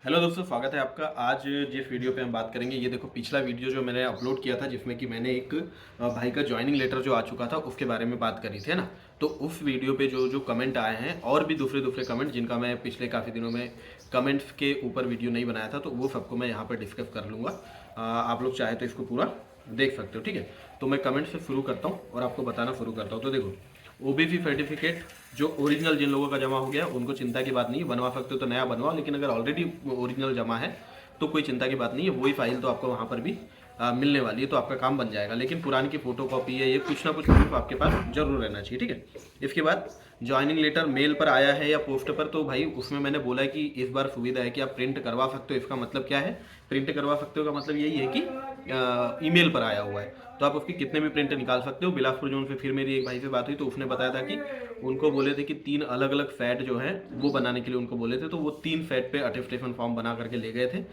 Hello दोस्तों, स्वागत है आपका। आज जिस वीडियो पे हम बात करेंगे, ये देखो पिछला वीडियो जो मैंने अपलोड किया था जिसमें कि मैंने एक भाई का ज्वाइनिंग लेटर जो आ चुका था उसके बारे में बात करी थी, है ना। तो उस वीडियो पे जो जो कमेंट आए हैं और भी दूसरे दूसरे कमेंट जिनका मैं पिछले काफ़ी दिनों में कमेंट्स के ऊपर वीडियो नहीं बनाया था, तो वो सबको मैं यहाँ पर डिस्कस कर लूँगा। आप लोग चाहे तो इसको पूरा देख सकते हो, ठीक है। तो मैं कमेंट से शुरू करता हूँ और आपको बताना शुरू करता हूँ। तो देखो, ओबीसी सर्टिफिकेट जो ओरिजिनल जिन लोगों का जमा हो गया उनको चिंता की बात नहीं है, बनवा सकते हो तो नया बनवाओ, लेकिन अगर ऑलरेडी ओरिजिनल जमा है तो कोई चिंता की बात नहीं है, वही फाइल तो आपको वहाँ पर भी मिलने वाली है, तो आपका काम बन जाएगा। लेकिन पुरानी की फोटो कॉपी है, ये कुछ ना कुछ प्रूफ आपके पास जरूर रहना चाहिए, ठीक है। इसके बाद ज्वाइनिंग लेटर मेल पर आया है या पोस्ट पर, तो भाई उसमें मैंने बोला है कि इस बार सुविधा है कि आप प्रिंट करवा सकते हो। इसका मतलब क्या है, प्रिंट करवा सकते हो का मतलब यही है कि ईमेल पर आया हुआ है तो आप उसकी कितने भी प्रिंट निकाल सकते हो। बिलासपुर जोन पे फिर मेरी एक भाई से बात हुई तो उसने बताया था कि उनको बोले थे कि 3 अलग अलग फैट जो है वो बनाने के लिए उनको बोले थे, तो वो 3 फैट पे अटेस्टेशन फॉर्म बना करके ले गए थे।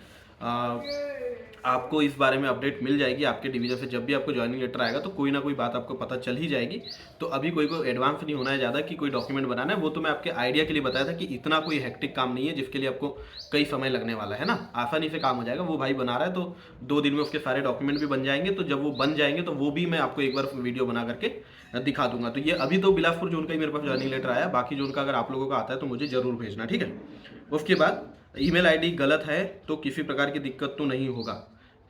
आपको इस बारे में अपडेट मिल जाएगी आपके डिवीजन से, जब भी आपको ज्वाइनिंग लेटर आएगा तो कोई ना कोई बात आपको पता चल ही जाएगी। तो अभी कोई को एडवांस नहीं होना है ज़्यादा कि कोई डॉक्यूमेंट बनाना है, वो तो मैं आपके आइडिया के लिए बताया था कि इतना कोई हेक्टिक काम नहीं है जिसके लिए आपको कई समय लगने वाला है ना, आसानी से काम हो जाएगा। वो भाई बना रहा है तो 2 दिन में उसके सारे डॉक्यूमेंट भी बन जाएंगे, तो जब वो बन जाएंगे तो वो भी मैं आपको एक बार वीडियो बना करके दिखा दूंगा। तो ये अभी तो बिलासपुर जोन का ही मेरे पास ज्वाइनिंग लेटर आया, बाकी जोन का अगर आप लोगों का आता है तो मुझे जरूर भेजना, ठीक है। उसके बाद ईमेल आईडी गलत है तो किसी प्रकार की दिक्कत तो नहीं होगा,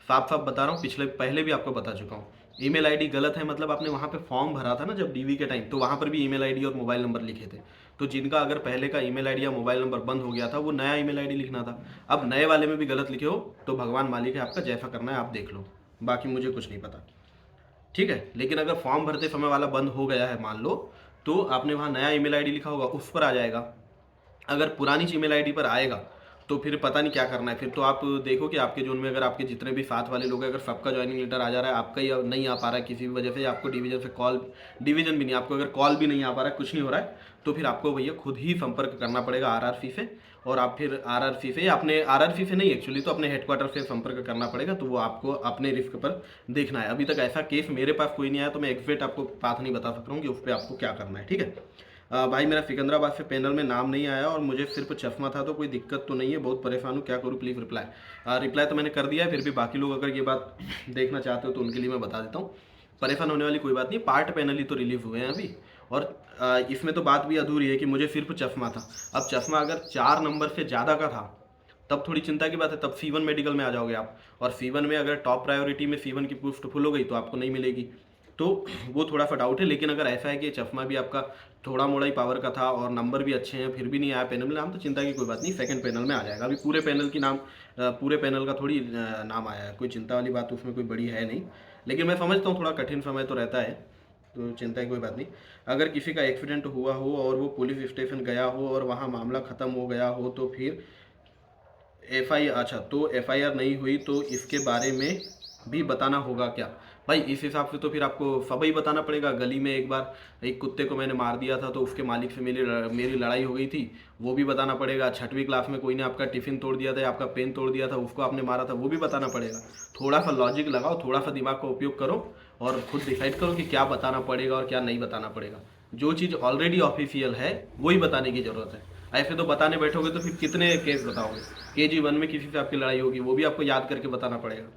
साफ साफ बता रहा हूँ, पिछले पहले भी आपको बता चुका हूँ। ईमेल आईडी गलत है मतलब आपने वहाँ पे फॉर्म भरा था ना जब डीवी के टाइम, तो वहाँ पर भी ईमेल आईडी और मोबाइल नंबर लिखे थे। तो जिनका अगर पहले का ईमेल आईडी या मोबाइल नंबर बंद हो गया था वो नया ईमेल आईडी लिखना था। अब नए वाले में भी गलत लिखे हो तो भगवान मालिक है आपका, जैसा करना है आप देख लो, बाकी मुझे कुछ नहीं पता, ठीक है। लेकिन अगर फॉर्म भरते समय वाला बंद हो गया है मान लो, तो आपने वहाँ नया ईमेल आईडी लिखा होगा उस पर आ जाएगा। अगर पुरानी ईमेल आईडी पर आएगा तो फिर पता नहीं क्या करना है। फिर तो आप देखो कि आपके जोन में अगर आपके जितने भी साथ वाले लोग हैं, अगर सबका ज्वाइनिंग लेटर आ जा रहा है, आपका ही नहीं आ पा रहा है किसी भी वजह से, आपको डिवीजन से कॉल, डिवीजन भी नहीं, आपको अगर कॉल भी नहीं आ पा रहा है, कुछ नहीं हो रहा है, तो फिर आपको भैया खुद ही संपर्क करना पड़ेगा आरआरसी से। और आप फिर आरआरसी से या अपने आरआरसी से नहीं, एक्चुअली तो अपने हेडक्वार्टर से संपर्क करना पड़ेगा, तो वो आपको अपने रिस्क पर देखना है। अभी तक ऐसा केस मेरे पास कोई नहीं आया, तो मैं एग्जैक्ट आपको बात नहीं बता सकता हूँ कि उस पर आपको क्या करना है, ठीक है। भाई मेरा सिकंदराबाद से पैनल में नाम नहीं आया और मुझे सिर्फ चश्मा था, तो कोई दिक्कत तो नहीं है, बहुत परेशान हूँ, क्या करूँ प्लीज़ रिप्लाई। रिप्लाई तो मैंने कर दिया है, फिर भी बाकी लोग अगर ये बात देखना चाहते हो तो उनके लिए मैं बता देता हूँ। परेशान होने वाली कोई बात नहीं, पार्ट पैनल ही तो रिलीज हुए हैं अभी। और इसमें तो बात भी अधूरी है कि मुझे सिर्फ चश्मा था। अब चश्मा अगर 4 नंबर से ज़्यादा का था तब थोड़ी चिंता की बात है, तब C1 मेडिकल में आ जाओगे आप, और C1 में अगर टॉप प्रायोरिटी में C1 की पोस्ट फुल हो गई तो आपको नहीं मिलेगी। तो वो थोड़ा सा डाउट है। लेकिन अगर ऐसा है कि चश्मा भी आपका थोड़ा मोड़ा ही पावर का था और नंबर भी अच्छे हैं फिर भी नहीं आया पैनल में नाम, तो चिंता की कोई बात नहीं, सेकंड पैनल में आ जाएगा। अभी पूरे पैनल की नाम, पूरे पैनल का थोड़ी नाम आया है, कोई चिंता वाली बात उसमें कोई बड़ी है नहीं। लेकिन मैं समझता हूँ थोड़ा कठिन समय तो रहता है, तो चिंता की कोई बात नहीं। अगर किसी का एक्सीडेंट हुआ हो और वो पुलिस स्टेशन गया हो और वहाँ मामला ख़त्म हो गया हो तो फिर FIR, अच्छा तो FIR नहीं हुई तो इसके बारे में भी बताना होगा क्या? भाई इस हिसाब से तो फिर आपको सब ही बताना पड़ेगा। गली में एक बार एक कुत्ते को मैंने मार दिया था तो उसके मालिक से मेरी लड़ाई हो गई थी, वो भी बताना पड़ेगा। 6वीं क्लास में कोई ने आपका टिफिन तोड़ दिया था, आपका पेन तोड़ दिया था, उसको आपने मारा था, वो भी बताना पड़ेगा। थोड़ा सा लॉजिक लगाओ, थोड़ा सा दिमाग का उपयोग करो और खुद डिसाइड करो कि क्या बताना पड़ेगा और क्या नहीं बताना पड़ेगा। जो चीज़ ऑलरेडी ऑफिशियल है वही बताने की ज़रूरत है। ऐसे तो बताने बैठोगे तो फिर कितने केस बताओगे। KG1 में किसी से आपकी लड़ाई होगी वो भी आपको याद करके बताना पड़ेगा।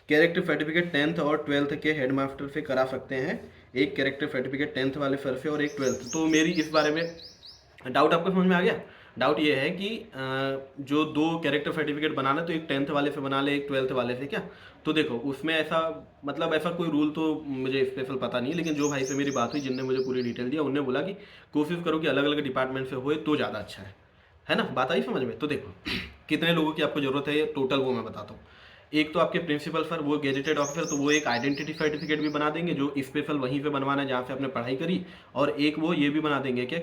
कैरेक्टर सर्टिफिकेट 10th और 12th के हेडमास्टर से करा सकते हैं, एक कैरेक्टर सर्टिफिकेट 10th वाले सर से और एक 12th। तो मेरी इस बारे में डाउट आपको समझ में आ गया। डाउट ये है कि जो 2 कैरेक्टर सर्टिफिकेट बनाना तो एक 10th वाले से बना ले, एक 12th वाले से, क्या? तो देखो उसमें ऐसा मतलब ऐसा कोई रूल तो मुझे स्पेशल पता नहीं, लेकिन जो भाई से मेरी बात हुई जिनने मुझे पूरी डिटेल दिया उनने बोला कि कोशिश करो कि अलग अलग डिपार्टमेंट से होए तो ज़्यादा अच्छा है ना। बात आई समझ में? तो देखो कितने लोगों की आपको ज़रूरत है ये टोटल वो मैं बताता हूँ। एक तो आपके प्रिंसिपल सर, वो गेजेटेड ऑफिसर, तो वो एक आइडेंटिटी सर्टिफिकेट भी बना देंगे जो स्पेशल वहीं पे बनवाना है जहाँ से आपने पढ़ाई करी। और एक वो ये भी बना देंगे क्या,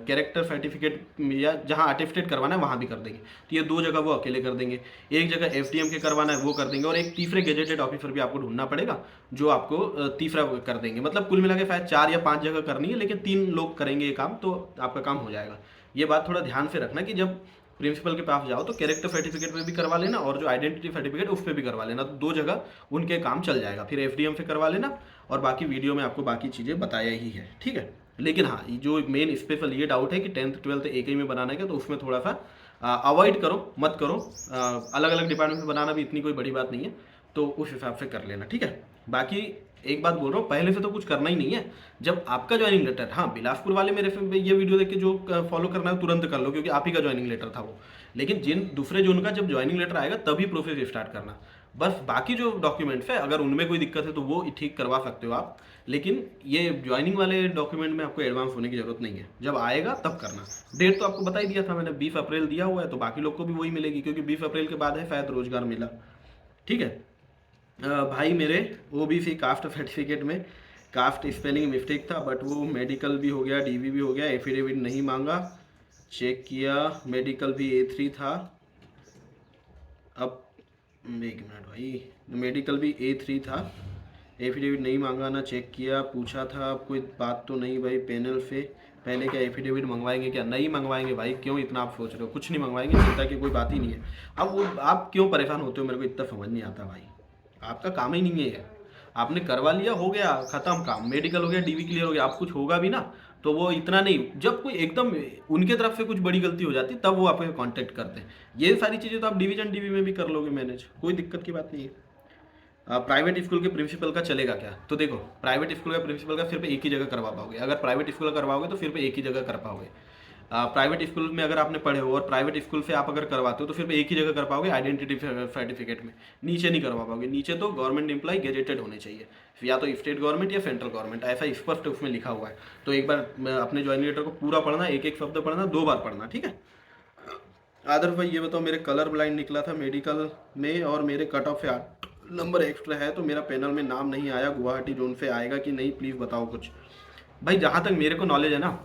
कैरेक्टर सर्टिफिकेट या जहाँ अटेस्टेड करवाना है वहाँ भी कर देंगे। तो ये 2 जगह वो अकेले कर देंगे। एक जगह FDM के करवाना है वो कर देंगे, और एक तीसरे गेजेटेड ऑफिसर भी आपको ढूंढना पड़ेगा जो आपको तीसरा कर देंगे। मतलब कुल मिला के शायद 4 या 5 जगह करनी है, लेकिन 3 लोग करेंगे ये काम तो आपका काम हो जाएगा। ये बात थोड़ा ध्यान से रखना कि जब प्रिंसिपल के पास जाओ तो कैरेक्टर सर्टिफिकेट पे भी करवा लेना और जो आइडेंटिटी सर्टिफिकेट उस पर भी करवा लेना, तो 2 जगह उनके काम चल जाएगा। फिर FDM से करवा लेना और बाकी वीडियो में आपको बाकी चीज़ें बताया ही है, ठीक है। लेकिन हाँ, जो मेन स्पेशल ये डाउट है कि 10th 12th एक ही में बनाना है क्या, तो उसमें थोड़ा सा अवॉइड करो, मत करो। अलग अलग डिपार्टमेंट में बनाना भी इतनी कोई बड़ी बात नहीं है, तो उस हिसाब से कर लेना, ठीक है। बाकी एक बात बोल रहा हूँ, पहले से तो कुछ करना ही नहीं है। जब आपका ज्वाइनिंग लेटर, हाँ बिलासपुर वाले मेरे ये वीडियो देख के जो फॉलो करना है तुरंत कर लो, क्योंकि आप ही का ज्वाइनिंग लेटर था वो। लेकिन जिन दूसरे जोन का जब ज्वाइनिंग लेटर आएगा तभी प्रोसेस स्टार्ट करना। बस बाकी जो डॉक्यूमेंट्स है अगर उनमें कोई दिक्कत है तो वो ठीक करवा सकते हो आप, लेकिन ये ज्वाइनिंग वाले डॉक्यूमेंट में आपको एडवांस होने की जरूरत नहीं है। जब आएगा तब करना। डेट तो आपको बता ही दिया था मैंने, 20 अप्रैल दिया हुआ है, तो बाकी लोग को भी वही मिलेगी, क्योंकि 20 अप्रैल के बाद है शायद रोजगार मिला, ठीक है। भाई मेरे ओबीसी कास्ट सर्टिफिकेट में कास्ट स्पेलिंग मिस्टेक था, बट वो मेडिकल भी हो गया, डीवी भी हो गया, एफिडेविट नहीं मांगा, चेक किया, मेडिकल भी A3 था। अब एक मिनट भाई, मेडिकल भी A3 था, एफिडेविट नहीं मांगा ना चेक किया, पूछा था अब कोई बात तो नहीं भाई पैनल से पहले क्या एफिडेविट मंगवाएंगे क्या? नहीं मंगवाएंगे भाई, क्यों इतना आप सोच रहे हो? कुछ नहीं मंगवाएंगे, चिंता की कोई बात ही नहीं है। अब वो आप क्यों परेशान होते हो, मेरे को इतना समझ नहीं आता भाई। आपका काम ही नहीं है, आपने करवा लिया, हो गया खत्म काम, मेडिकल हो गया, डीवी क्लियर हो गया। आप कुछ होगा भी ना तो वो इतना नहीं, जब कोई एकदम उनके तरफ से कुछ बड़ी गलती हो जाती तब वो आपको कांटेक्ट करते हैं। ये सारी चीज़ें तो आप डिवीजन डीवी में भी कर लोगे मैनेज, कोई दिक्कत की बात नहीं है। प्राइवेट स्कूल के प्रिंसिपल का चलेगा क्या? तो देखो, प्राइवेट स्कूल का प्रिंसिपल का सिर्फ एक ही जगह करवा पाओगे। अगर प्राइवेट स्कूल का करवाओगे तो सिर्फ एक ही जगह कर पाओगे। प्राइवेट स्कूल में अगर आपने पढ़े हो और प्राइवेट स्कूल से आप अगर करवाते हो तो सिर्फ एक ही जगह कर पाओगे, आइडेंटिटी सर्टिफिकेट में। नीचे नहीं करवा पाओगे, नीचे तो गवर्नमेंट एम्प्लॉय गेजेटेड होने चाहिए, या तो स्टेट गवर्नमेंट या सेंट्रल गवर्नमेंट, ऐसा स्पष्ट उसमें लिखा हुआ है। तो एक बार अपने ज्वाइनिंग लेटर को पूरा पढ़ना, एक एक शब्द पढ़ना, 2 बार पढ़ना, ठीक है। आदर्श भाई ये बताओ, मेरे कलर ब्लाइंड निकला था मेडिकल में और मेरे कट ऑफ से 8 नंबर एक्स्ट्रा है, तो मेरा पैनल में नाम नहीं आया, गुवाहाटी जोन से आएगा कि नहीं, प्लीज़ बताओ कुछ। भाई जहाँ तक मेरे को नॉलेज है ना,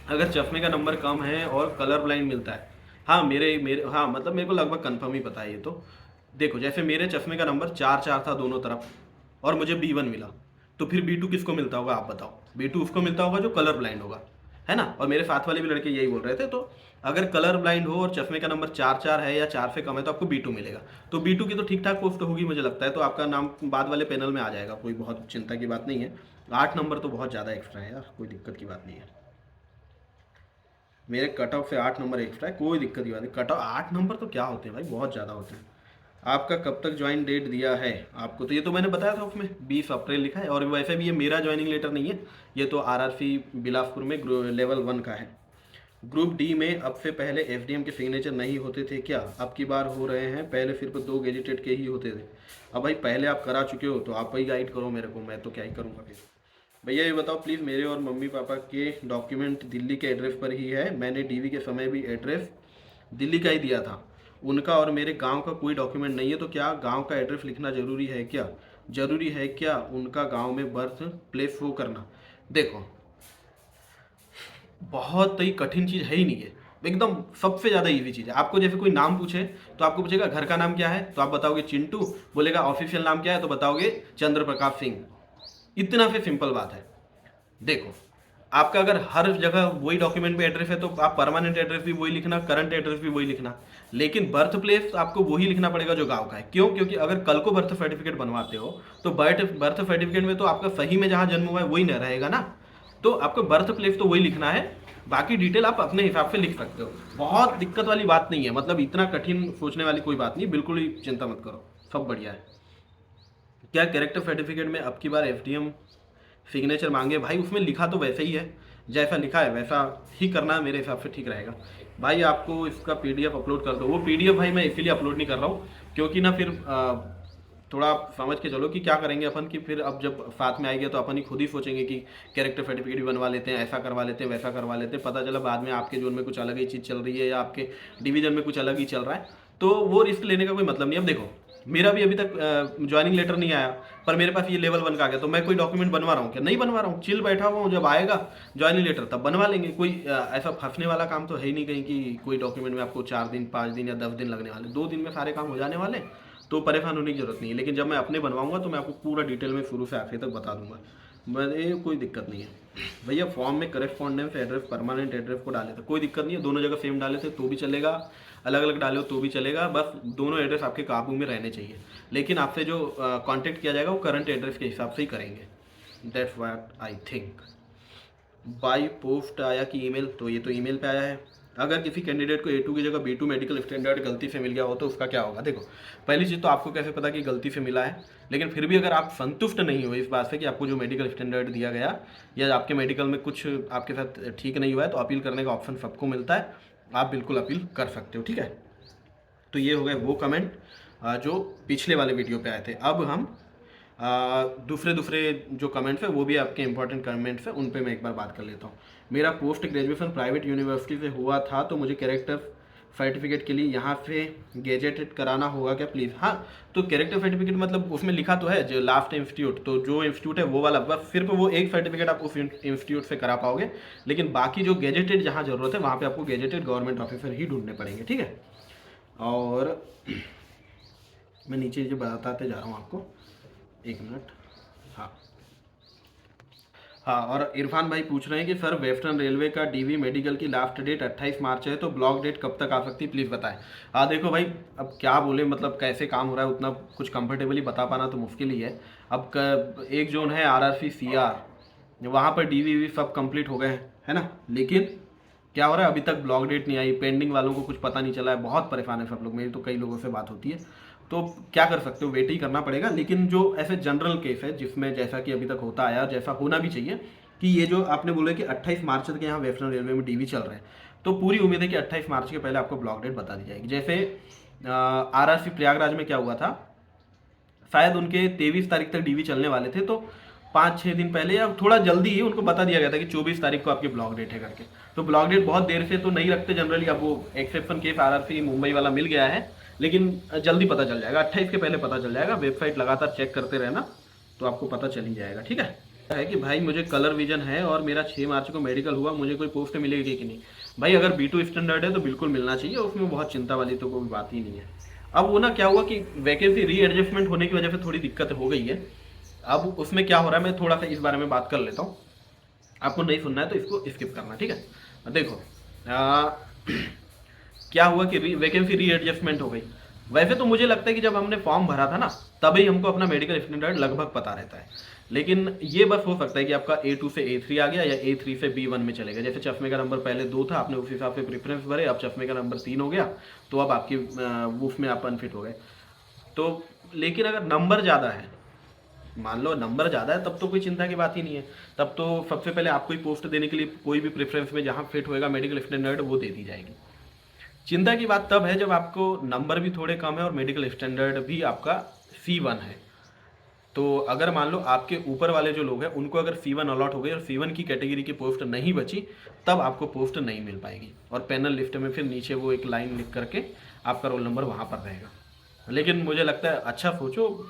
अगर चश्मे का नंबर कम है और कलर ब्लाइंड मिलता है, हाँ मेरे मेरे हाँ मतलब मेरे को लगभग कंफर्म ही पता है ये तो। देखो जैसे मेरे चश्मे का नंबर 4 था दोनों तरफ और मुझे B1 मिला, तो फिर B2 किसको मिलता होगा आप बताओ? B2 उसको मिलता होगा जो कलर ब्लाइंड होगा, है ना। और मेरे साथ वाले भी लड़के यही बोल रहे थे। तो अगर कलर ब्लाइंड हो और चश्मे का नंबर 4 है या 4 से कम है तो आपको B2 मिलेगा। तो B2 की तो ठीक ठाक पोस्ट होगी मुझे लगता है, तो आपका नाम बाद वाले पैनल में आ जाएगा, कोई बहुत चिंता की बात नहीं है। 8 नंबर तो बहुत ज़्यादा एक्स्ट्रा है यार, कोई दिक्कत की बात नहीं है। मेरे कट ऑफ से 8 नंबर एक्स्ट्रा है, कोई दिक्कत की बात नहीं। कट ऑफ 8 नंबर तो क्या होते हैं भाई, बहुत ज़्यादा होते हैं। आपका कब तक ज्वाइन डेट दिया है आपको? तो ये तो मैंने बताया था उसमें 20 अप्रैल लिखा है। और वैसे भी ये मेरा ज्वाइनिंग लेटर नहीं है, ये तो आरआरसी बिलासपुर में लेवल 1 का है। ग्रुप डी में अब से पहले एसडीएम के सिग्नेचर नहीं होते थे क्या? अब की बार हो रहे हैं, पहले सिर्फ 2 गेजेटेड के ही होते थे। अब भाई पहले आप करा चुके हो तो आप ही गाइड करो मेरे को, मैं तो क्या ही करूँगा फिर। भैया ये बताओ प्लीज़, मेरे और मम्मी पापा के डॉक्यूमेंट दिल्ली के एड्रेस पर ही है, मैंने डीवी के समय भी एड्रेस दिल्ली का ही दिया था। उनका और मेरे गांव का कोई डॉक्यूमेंट नहीं है, तो क्या गांव का एड्रेस लिखना ज़रूरी है क्या? ज़रूरी है क्या उनका गांव में बर्थ प्लेस शो करना? देखो बहुत ही कठिन चीज़ है ही नहीं है, एकदम सबसे ज़्यादा इजी चीज़ है। आपको जैसे कोई नाम पूछे तो आपको पूछेगा घर का नाम क्या है, तो आप बताओगे चिंटू, बोलेगा ऑफिशियल नाम क्या है तो बताओगे चंद्र प्रकाश सिंह। इतना से सिंपल बात है। देखो आपका अगर हर जगह वही डॉक्यूमेंट में एड्रेस है तो आप परमानेंट एड्रेस भी वही लिखना, करंट एड्रेस भी वही लिखना, लेकिन बर्थ प्लेस आपको वही लिखना पड़ेगा जो गांव का है। क्यों? क्योंकि अगर कल को बर्थ सर्टिफिकेट बनवाते हो तो बर्थ सर्टिफिकेट में तो आपका सही में जहां जन्म हुआ है वही न रहेगा ना, तो आपको बर्थ प्लेस तो वही लिखना है, बाकी डिटेल आप अपने हिसाब से लिख सकते हो। बहुत दिक्कत वाली बात नहीं है, मतलब इतना कठिन सोचने वाली कोई बात नहीं, बिल्कुल ही चिंता मत करो, सब बढ़िया है। क्या कैरेक्टर सर्टिफिकेट में अब की बार एफडीएम सिग्नेचर मांगे? भाई उसमें लिखा तो वैसे ही है, जैसा लिखा है वैसा ही करना मेरे हिसाब से ठीक रहेगा। भाई आपको इसका पीडीएफ अपलोड कर दो। वो पीडीएफ भाई मैं इसीलिए अपलोड नहीं कर रहा हूँ क्योंकि ना फिर थोड़ा आप समझ के चलो कि क्या करेंगे अपन, कि फिर अब जब साथ में आएंगे तो अपन ही खुद ही सोचेंगे कि कैरेक्टर सर्टिफिकेट भी बनवा लेते हैं, ऐसा करवा लेते हैं, वैसा करवा लेते हैं। पता चला बाद में आपके जोन में कुछ अलग ही चीज़ चल रही है या आपके डिवीजन में कुछ अलग ही चल रहा है, तो वो रिस्क लेने का कोई मतलब नहीं। अब देखो मेरा भी अभी तक ज्वाइनिंग लेटर नहीं आया, पर मेरे पास ये लेवल 1 का आ गया, तो मैं कोई डॉक्यूमेंट बनवा रहा हूँ क्या? नहीं बनवा रहा हूँ, चिल बैठा हुआ हूँ, जब आएगा ज्वाइनिंग लेटर तब बनवा लेंगे। कोई ऐसा फंसने वाला काम तो है ही नहीं कहीं कि कोई डॉक्यूमेंट में आपको 4 दिन 5 दिन या 10 दिन लगने वाले, 2 दिन में सारे काम हो जाने वाले, तो परेशान होने की जरूरत नहीं है। लेकिन जब मैं अपने बनवाऊंगा तो मैं आपको पूरा डिटेल में शुरू से आखिर तक बता दूंगा, ये कोई दिक्कत नहीं है। भैया फॉर्म में करेस्पॉन्डेंस एड्रेस परमानेंट एड्रेस को डाले थे, कोई दिक्कत नहीं है, दोनों जगह सेम डाले थे तो भी चलेगा, अलग अलग डाले हो तो भी चलेगा, बस दोनों एड्रेस आपके काबू में रहने चाहिए। लेकिन आपसे जो कांटेक्ट किया जाएगा वो करंट एड्रेस के हिसाब से ही करेंगे, that's what I think. By post आया कि ईमेल, तो ये तो ईमेल पे आया है। अगर किसी कैंडिडेट को A2 की जगह B2 मेडिकल स्टैंडर्ड गलती से मिल गया हो तो उसका क्या होगा। देखो पहली चीज़ तो आपको कैसे पता कि गलती से मिला है, लेकिन फिर भी अगर आप संतुष्ट नहीं हो इस बात से कि आपको जो मेडिकल स्टैंडर्ड दिया गया या आपके मेडिकल में कुछ आपके साथ ठीक नहीं हुआ है, तो अपील करने का ऑप्शन सबको मिलता है, आप बिल्कुल अपील कर सकते हो। ठीक है, तो ये हो गए वो कमेंट जो पिछले वाले वीडियो पे आए थे। अब हम दूसरे दूसरे जो कमेंट्स है वो भी आपके इंपॉर्टेंट कमेंट्स है, उन पे मैं एक बार बात कर लेता हूँ। मेरा पोस्ट ग्रेजुएशन प्राइवेट यूनिवर्सिटी से हुआ था, तो मुझे कैरेक्टर सर्टिफिकेट के लिए यहाँ से गेजेटेड कराना होगा क्या प्लीज़। हाँ, तो कैरेक्टर सर्टिफिकेट मतलब उसमें लिखा तो है जो लास्ट इंस्टीट्यूट, तो जो इंस्टीट्यूट है वो वाला, बस सिर्फ वो एक सर्टिफिकेट आप उस इंस्टीट्यूट से करा पाओगे, लेकिन बाकी जो गेजेटेड जहाँ जरूरत है वहाँ पे आपको गेजेटेड गवर्नमेंट ऑफिसर ही ढूंढने पड़ेंगे। ठीक है, और मैं नीचे जो बताते जा रहा हूँ आपको, एक मिनट। हाँ हाँ, और इरफान भाई पूछ रहे हैं कि सर वेस्टर्न रेलवे का डीवी मेडिकल की लास्ट डेट 28 मार्च है, तो ब्लॉक डेट कब तक आ सकती है प्लीज़ बताएं। हाँ देखो भाई, अब क्या बोले, मतलब कैसे काम हो रहा है उतना कुछ कंफर्टेबली बता पाना तो मुश्किल ही है। अब एक जोन है RRC CR, वहाँ पर डीवी सब कंप्लीट हो गए हैं, है ना, लेकिन क्या हो रहा है अभी तक ब्लॉक डेट नहीं आई, पेंडिंग वालों को कुछ पता नहीं चला है, बहुत परेशान है सब लोग, मेरी तो कई लोगों से बात होती है। तो क्या कर सकते हो, वेट ही करना पड़ेगा। लेकिन जो ऐसे जनरल केस है जिसमें जैसा कि अभी तक होता आया, जैसा होना भी चाहिए, कि ये जो आपने बोला कि 28 मार्च तक यहाँ वेस्टर्न रेलवे में डीवी चल रहे हैं, तो पूरी उम्मीद है कि 28 मार्च के पहले आपको ब्लॉक डेट बता दी जाएगी। जैसे RRC प्रयागराज में क्या हुआ था, शायद उनके 23 तारीख तक डीवी चलने वाले थे, तो 5-6 दिन पहले या थोड़ा जल्दी ही उनको बता दिया गया था कि 24 तारीख को आपकी ब्लॉक डेट है करके। तो ब्लॉक डेट बहुत देर से तो नहीं रखते जनरली, अब वो एक्सेप्शन केस RRC मुंबई वाला मिल गया है, लेकिन जल्दी पता चल जाएगा, 28 के पहले पता चल जाएगा। वेबसाइट लगातार चेक करते रहना तो आपको पता चल ही जाएगा। ठीक है कि भाई मुझे कलर विजन है और मेरा 6 मार्च को मेडिकल हुआ, मुझे कोई पोस्ट मिलेगी कि नहीं। भाई अगर B2 स्टैंडर्ड है तो बिल्कुल मिलना चाहिए, उसमें बहुत चिंता वाली तो कोई बात ही नहीं है। अब वो ना क्या हुआ कि वैकेंसी रीएडजस्टमेंट होने की वजह से थोड़ी दिक्कत हो गई है। अब उसमें क्या हो रहा है, मैं थोड़ा सा इस बारे में बात कर लेता हूँ, आपको नहीं सुनना है तो इसको स्किप करना। ठीक है, देखो क्या हुआ कि वैकेंसी रीएडजस्टमेंट हो गई। वैसे तो मुझे लगता है कि जब हमने फॉर्म भरा था ना, तभी हमको अपना मेडिकल स्टैंडर्ड लगभग पता रहता है, लेकिन ये बस हो सकता है कि आपका A2 से A3 आ गया या A3 से B1 में चलेगा। जैसे चश्मे का नंबर पहले 2 था, आपने उस हिसाब से प्रेफरेंस भरे, अब चश्मे का नंबर 3 हो गया, तो अब आपकी उसमें आप अनफिट हो गए। तो लेकिन अगर नंबर ज़्यादा है, मान लो नंबर ज़्यादा है, तब तो कोई चिंता की बात ही नहीं है, तब तो सबसे पहले आपको ही पोस्ट देने के लिए कोई भी प्रेफरेंस में जहाँ फिट होएगा मेडिकल स्टैंडर्ड वो दे दी जाएगी। चिंता की बात तब है जब आपको नंबर भी थोड़े कम है और मेडिकल स्टैंडर्ड भी आपका C1 है। तो अगर मान लो आपके ऊपर वाले जो लोग हैं उनको अगर C1 अलॉट हो गई और C1 की कैटेगरी की पोस्ट नहीं बची, तब आपको पोस्ट नहीं मिल पाएगी, और पैनल लिस्ट में फिर नीचे वो एक लाइन लिख करके आपका रोल नंबर वहाँ पर रहेगा। लेकिन मुझे लगता है अच्छा सोचो,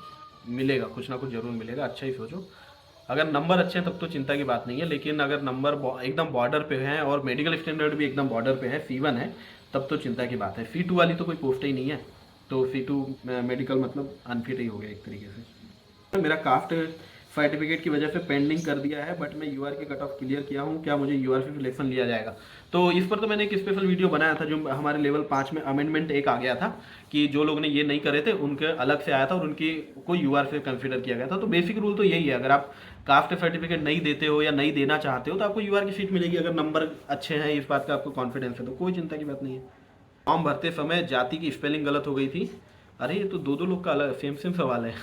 मिलेगा, कुछ ना कुछ जरूर मिलेगा, अच्छा ही सोचो। अगर नंबर अच्छे हैं तब तो चिंता की बात नहीं है, लेकिन अगर नंबर एकदम बॉर्डर पे हैं और मेडिकल स्टैंडर्ड भी एकदम बॉर्डर पे है, C1 है, तब तो चिंता की बात है। C2 वाली तो कोई पोस्ट ही नहीं है, तो C2 मेडिकल मतलब अनफिट ही हो गया एक तरीके से। मेरा कास्ट सर्टिफिकेट की वजह से पेंडिंग कर दिया है, बट मैं UR की कट ऑफ क्लियर किया हूँ, क्या मुझे UR से सिलेक्शन लिया जाएगा। तो इस पर तो मैंने एक स्पेशल वीडियो बनाया था, जो हमारे लेवल 5 में अमेंडमेंट एक आ गया था कि जो लोग ने ये नहीं करे थे उनके अलग से आया था और उनकी को UR से कंसिडर किया गया था। तो बेसिक रूल तो यही है, अगर आप कास्ट सर्टिफिकेट नहीं देते हो या नहीं देना चाहते हो तो आपको UR की सीट मिलेगी, अगर नंबर अच्छे हैं, इस बात का आपको कॉन्फिडेंस है, तो कोई चिंता की बात नहीं है। फॉर्म भरते समय जाति की स्पेलिंग गलत हो गई थी। अरे ये तो दो लोग का अलग सेम सवाल है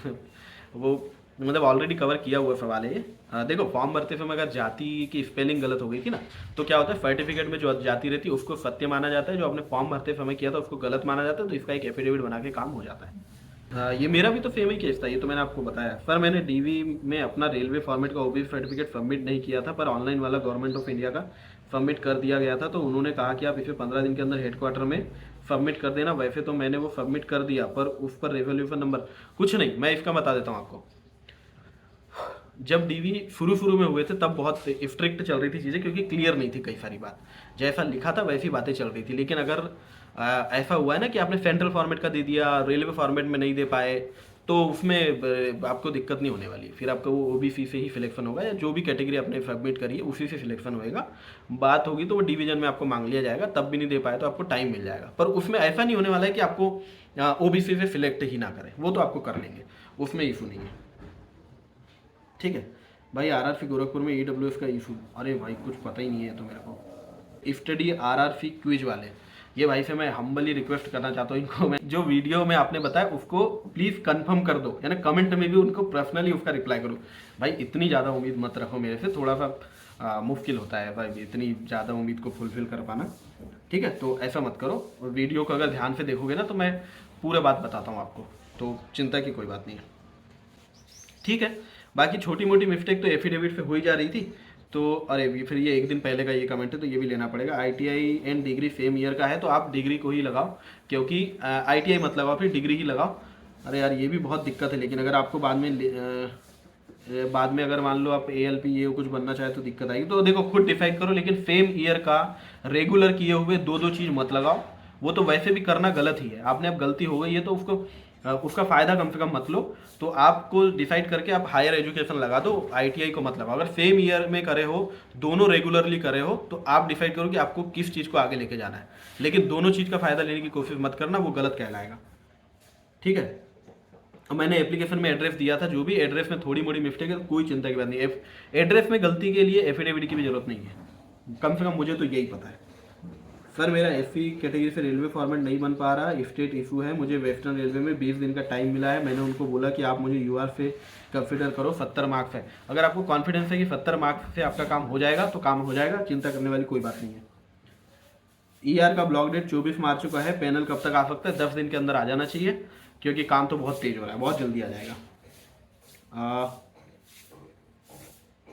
वो मतलब ऑलरेडी कवर किया हुआ सवाल है ये। देखो फॉर्म भरते समय अगर जाति की स्पेलिंग गलत हो गई थी ना, तो क्या होता है, सर्टिफिकेट में जो जाति रहती है उसको सत्य माना जाता है, जो आपने फॉर्म भरते समय किया था उसको गलत माना जाता है, तो इसका एक एफिडेविट बना के काम हो जाता है। ये मेरा भी तो सेम ही केस था, ये तो मैंने आपको बताया। सर मैंने DV में अपना रेलवे फॉर्मेट का OBC सर्टिफिकेट सबमिट नहीं किया था, पर ऑनलाइन वाला गवर्नमेंट ऑफ इंडिया का सबमिट कर दिया गया था, तो उन्होंने कहा कि आप इसे 15 दिन के अंदर हेडक्वार्टर में सबमिट कर देना। वैसे तो मैंने वो सबमिट कर दिया, पर उस पर रेजोल्यूशन नंबर कुछ नहीं। मैं इसका बता देता हूँ आपको, जब DV शुरू में हुए थे तब बहुत स्ट्रिक्ट चल रही थी चीज़ें, क्योंकि क्लियर नहीं थी कई सारी बात, जैसा लिखा था वैसी बातें चल रही थी। लेकिन अगर ऐसा हुआ है ना कि आपने सेंट्रल फॉर्मेट का दे दिया, रेलवे फॉर्मेट में नहीं दे पाए, तो उसमें आपको दिक्कत नहीं होने वाली। फिर आपका वो OBC से ही सिलेक्शन होगा, या जो भी कैटेगरी आपने सबमिट करी है उसी से सिलेक्शन होएगा। बात होगी तो वो डिवीजन में आपको मांग लिया जाएगा, तब भी नहीं दे पाए तो आपको टाइम मिल जाएगा। पर उसमें ऐसा नहीं होने वाला है कि आपको OBC से सिलेक्ट ही ना करें, वो तो आपको कर लेंगे, उसमें इशू नहीं है। ठीक है, भाई आरआरसी गोरखपुर में ईडब्ल्यूएस का इशू, अरे भाई कुछ पता ही नहीं है तो मेरे को। स्टडी आरआरसी क्विज वाले, ये भाई से मैं हम्बली रिक्वेस्ट करना चाहता हूँ इनको, मैं जो वीडियो में आपने बताया उसको प्लीज़ कंफर्म कर दो, यानी कमेंट में भी उनको पर्सनली उसका रिप्लाई करो। भाई इतनी ज़्यादा उम्मीद मत रखो मेरे से, थोड़ा सा मुश्किल होता है भाई इतनी ज़्यादा उम्मीद को फुलफिल कर पाना, ठीक है। तो ऐसा मत करो, और वीडियो को अगर ध्यान से देखोगे ना तो मैं पूरा बात बताता हूँ आपको, तो चिंता की कोई बात नहीं है, ठीक है। बाकी छोटी मोटी मिस्टेक तो एफिडेविट पे हो ही जा रही थी, तो अरे फिर ये एक दिन पहले का ये कमेंट है तो ये भी लेना पड़ेगा। ITI and degree same year का है तो आप डिग्री को ही लगाओ, क्योंकि आईटीआई मत लगाओ, फिर डिग्री ही लगाओ। अरे यार ये भी बहुत दिक्कत है, लेकिन अगर आपको बाद में अगर मान लो आप ALP ये कुछ बनना चाहे तो दिक्कत आएगी। तो देखो खुद डिसाइड करो, लेकिन सेम ईयर का रेगुलर किए हुए दो दो चीज़ मत लगाओ, वो तो वैसे भी करना गलत ही है। आपने अब गलती हो गई है तो उसका फ़ायदा कम से कम मत लो। तो आपको डिसाइड करके आप हायर एजुकेशन लगा दो, ITI को मत लगाओ। अगर सेम ईयर में करे हो, दोनों रेगुलरली करे हो, तो आप डिसाइड करो कि आपको किस चीज़ को आगे लेके जाना है, लेकिन दोनों चीज़ का फ़ायदा लेने की कोशिश मत करना, वो गलत कहलाएगा, ठीक है। और मैंने एप्लीकेशन में एड्रेस दिया था, जो भी एड्रेस में थोड़ी मोड़ी मिस्टेक है तो कोई चिंता की बात नहीं। एड्रेस में गलती के लिए एफिडेविट की भी जरूरत नहीं है, कम से कम मुझे तो यही पता है। सर मेरा SC कैटेगरी से रेलवे फॉर्मेट नहीं बन पा रहा, स्टेट इशू है, मुझे वेस्टर्न रेलवे में 20 दिन का टाइम मिला है। मैंने उनको बोला कि आप मुझे UR से कंसिडर करो, 70 मार्क्स है। अगर आपको कॉन्फिडेंस है कि 70 मार्क्स से आपका काम हो जाएगा तो काम हो जाएगा, चिंता करने वाली कोई बात नहीं है। ER का ब्लॉक डेट 24 मार्च को है, पैनल कब तक आ सकता है? 10 दिन के अंदर आ जाना चाहिए, क्योंकि काम तो बहुत तेज हो रहा है, बहुत जल्दी आ जाएगा।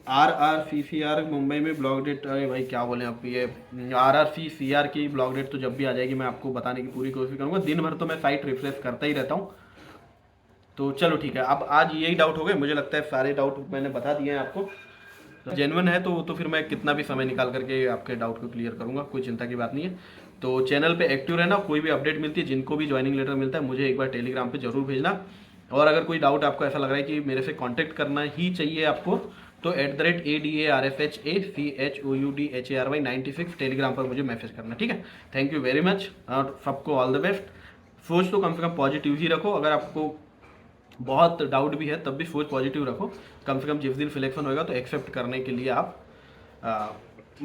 RRCCR मुंबई में ब्लॉक डेट, अरे भाई क्या बोलें अब, ये RRCCR की ब्लॉक डेट तो जब भी आ जाएगी मैं आपको बताने की पूरी कोशिश करूंगा। दिन भर तो मैं साइट रिफ्रेश करता ही रहता हूँ। तो चलो ठीक है, अब आज यही डाउट हो गए, मुझे लगता है सारे डाउट मैंने बता दिए हैं आपको। तो जेन्युइन है तो फिर मैं कितना भी समय निकाल करके आपके डाउट को क्लियर करूंगा, कोई चिंता की बात नहीं है। तो चैनल पे एक्टिव रहना, कोई भी अपडेट मिलती है, जिनको भी ज्वाइनिंग लेटर मिलता है मुझे एक बार टेलीग्राम पे जरूर भेजना। और अगर कोई डाउट आपको ऐसा लग रहा है कि मेरे से कांटेक्ट करना ही चाहिए आपको, तो @ADARFHACHOUDHARY96 टेलीग्राम पर मुझे मैसेज करना, ठीक है। थैंक यू वेरी मच, और सबको ऑल द बेस्ट। सोच तो कम से कम पॉजिटिव ही रखो, अगर आपको बहुत डाउट भी है तब भी सोच पॉजिटिव रखो। कम से कम जिस दिन सिलेक्शन होगा तो एक्सेप्ट करने के लिए आप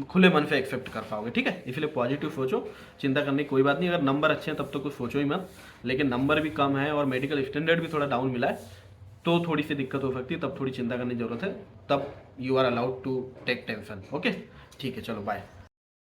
खुले मन से एक्सेप्ट कर पाओगे, ठीक है। इसलिए पॉजिटिव सोचो, चिंता करने की कोई बात नहीं। अगर नंबर अच्छे हैं तब तो कुछ सोचो ही मत, लेकिन नंबर भी कम है और मेडिकल स्टैंडर्ड भी थोड़ा डाउन मिला है तो थोड़ी सी दिक्कत हो सकती है, तब थोड़ी चिंता करने की जरूरत है, तब you are allowed to take tension, okay. ठीक है, चलो बाय।